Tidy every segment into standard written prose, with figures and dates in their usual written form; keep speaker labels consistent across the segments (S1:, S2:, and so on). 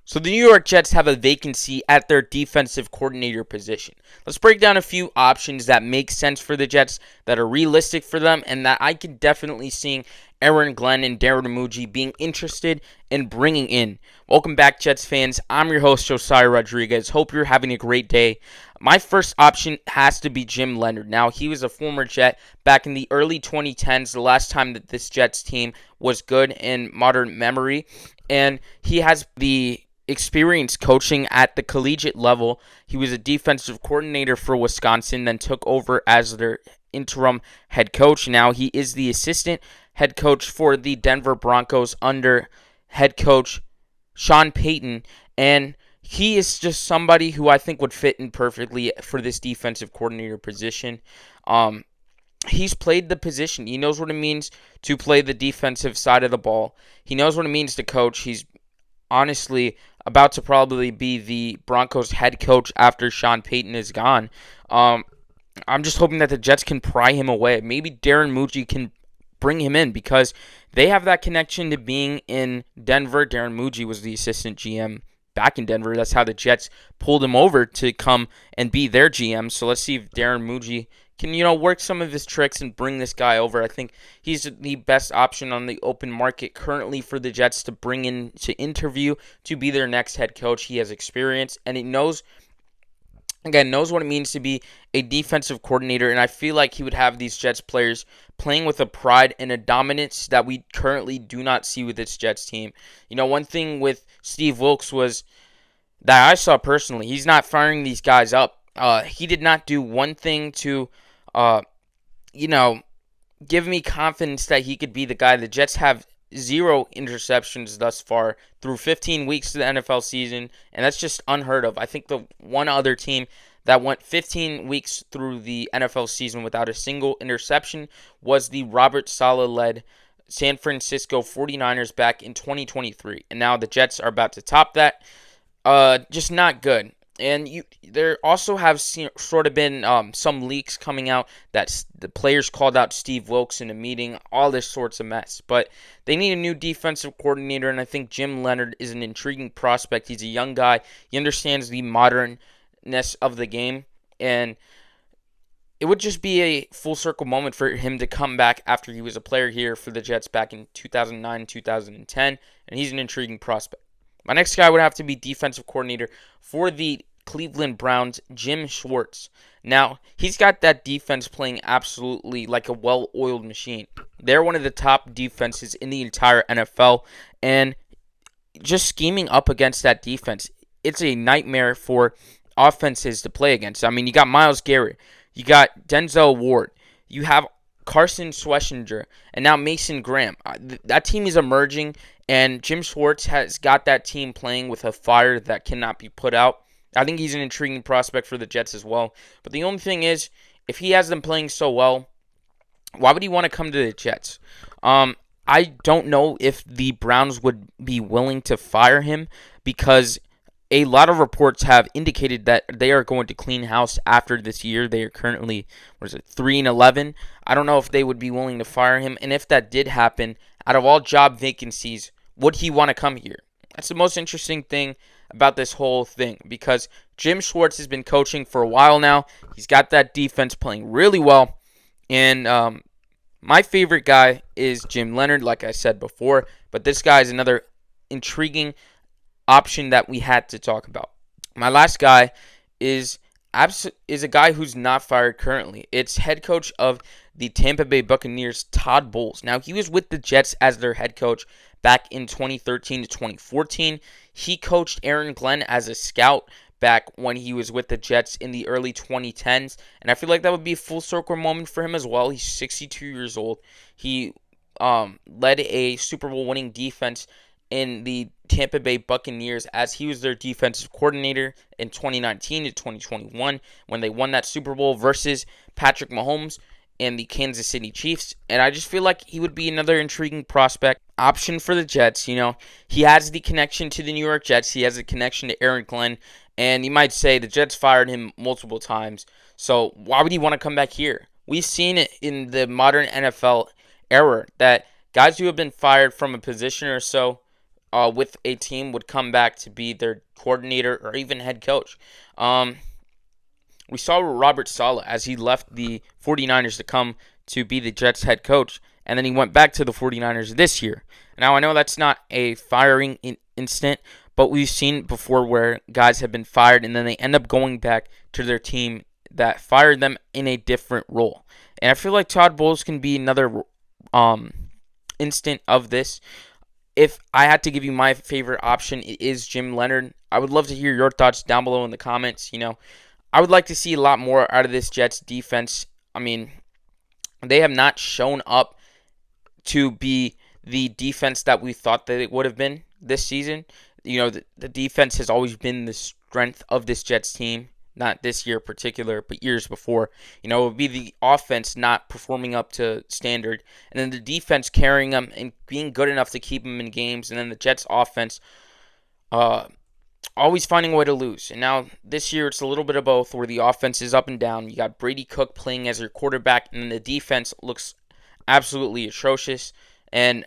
S1: So the New York Jets have a vacancy at their defensive coordinator position. Let's break down a few options that make sense for the Jets, that are realistic for them, and that I can definitely see Aaron Glenn and Darren Amuji being interested in bringing in. Welcome back, Jets fans. I'm your host, Josiah Rodriguez. Hope you're having a great day. My first option has to be Jim Leonhard. Now, he was a former Jet back in the early 2010s, the last time that this Jets team was good in modern memory, and he has the experience coaching at the collegiate level. He was a defensive coordinator for Wisconsin, then took over as their interim head coach. Now he is the assistant head coach for the Denver Broncos under head coach Sean Payton, and he is just somebody who I think would fit in perfectly for this defensive coordinator position. He's played the position. He knows what it means to play the defensive side of the ball. He knows what it means to coach. He's honestly about to probably be the Broncos head coach after Sean Payton is gone. I'm just hoping that the Jets can pry him away. Maybe Darren Amuji can bring him in because they have that connection to being in Denver. Darren Amuji was the assistant GM back in Denver. That's how the Jets pulled him over to come and be their GM. So let's see if Darren Amuji can, work some of his tricks and bring this guy over. I think he's the best option on the open market currently for the Jets to bring in to interview to be their next head coach. He has experience and he knows what it means to be a defensive coordinator, and I feel like he would have these Jets players playing with a pride and a dominance that we currently do not see with this Jets team. One thing with Steve Wilks was that I saw personally, he's not firing these guys up. He did not do one thing to give me confidence that he could be the guy. The Jets have 0 interceptions thus far through 15 weeks of the NFL season, and that's just unheard of. I think the one other team that went 15 weeks through the NFL season without a single interception was the Robert Saleh-led San Francisco 49ers back in 2023, and now the Jets are about to top that. Just not good. And there also have sort of been some leaks coming out that the players called out Steve Wilks in a meeting, all this sorts of mess. But they need a new defensive coordinator, and I think Jim Leonhard is an intriguing prospect. He's a young guy. He understands the modernness of the game, and it would just be a full circle moment for him to come back after he was a player here for the Jets back in 2009, 2010, and he's an intriguing prospect. My next guy would have to be defensive coordinator for the Cleveland Browns, Jim Schwartz. Now, he's got that defense playing absolutely like a well-oiled machine. They're one of the top defenses in the entire NFL, and just scheming up against that defense, it's a nightmare for offenses to play against. I mean, you got Myles Garrett, you got Denzel Ward, you have Carson Schwarzenegger, and now Mason Graham. That team is emerging, and Jim Schwartz has got that team playing with a fire that cannot be put out. I think he's an intriguing prospect for the Jets as well. But the only thing is, if he has them playing so well, why would he want to come to the Jets? I don't know if the Browns would be willing to fire him because a lot of reports have indicated that they are going to clean house after this year. They are currently, 3-11. I don't know if they would be willing to fire him. And if that did happen, out of all job vacancies, would he want to come here? That's the most interesting thing about this whole thing because Jim Schwartz has been coaching for a while now. He's got that defense playing really well. And my favorite guy is Jim Leonhard, like I said before. But this guy is another intriguing option that we had to talk about. My last guy is a guy who's not fired currently. It's head coach of the Tampa Bay Buccaneers, Todd Bowles. Now, he was with the Jets as their head coach back in 2013 to 2014. He coached Aaron Glenn as a scout back when he was with the Jets in the early 2010s. And I feel like that would be a full circle moment for him as well. He's 62 years old. He led a Super Bowl winning defense in the Tampa Bay Buccaneers as he was their defensive coordinator in 2019 to 2021 when they won that Super Bowl versus Patrick Mahomes and the Kansas City Chiefs. And I just feel like he would be another intriguing prospect option for the Jets. He has the connection to the New York Jets. He has a connection to Aaron Glenn. And you might say the Jets fired him multiple times. So why would he want to come back here? We've seen it in the modern NFL era that guys who have been fired from a position or so with a team would come back to be their coordinator or even head coach. We saw Robert Saleh as he left the 49ers to come to be the Jets head coach, and then he went back to the 49ers this year. Now, I know that's not a firing instant, but we've seen before where guys have been fired and then they end up going back to their team that fired them in a different role. And I feel like Todd Bowles can be another instant of this. If I had to give you my favorite option, it is Jim Leonhard. I would love to hear your thoughts down below in the comments. I would like to see a lot more out of this Jets defense. I mean, they have not shown up to be the defense that we thought that it would have been this season. The defense has always been the strength of this Jets team. Not this year in particular, but years before. It would be the offense not performing up to standard, and then the defense carrying them and being good enough to keep them in games, and then the Jets offense always finding a way to lose. And now this year it's a little bit of both, where the offense is up and down. You got Brady Cook playing as your quarterback, and then the defense looks absolutely atrocious. And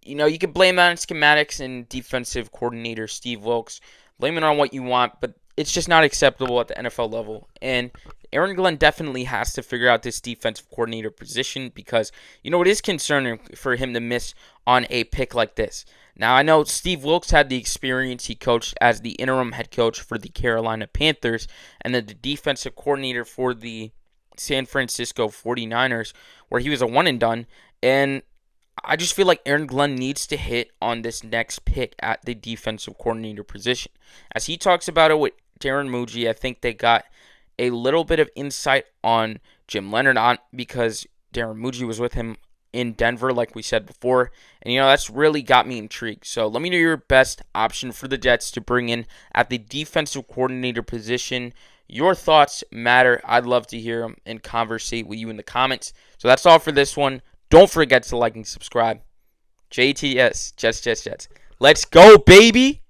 S1: you can blame that on schematics and defensive coordinator Steve Wilks. Blame it on what you want, but it's just not acceptable at the NFL level. And Aaron Glenn definitely has to figure out this defensive coordinator position, because it is concerning for him to miss on a pick like this. Now, I know Steve Wilks had the experience. He coached as the interim head coach for the Carolina Panthers and then the defensive coordinator for the San Francisco 49ers, where he was a one and done. And I just feel like Aaron Glenn needs to hit on this next pick at the defensive coordinator position. As he talks about it with Darren Muji, I think they got a little bit of insight on Jim Leonhard because Darren Muji was with him in Denver, like we said before. And, that's really got me intrigued. So let me know your best option for the Jets to bring in at the defensive coordinator position. Your thoughts matter. I'd love to hear them and conversate with you in the comments. So that's all for this one. Don't forget to like and subscribe. JTS, Jets. Let's go, baby!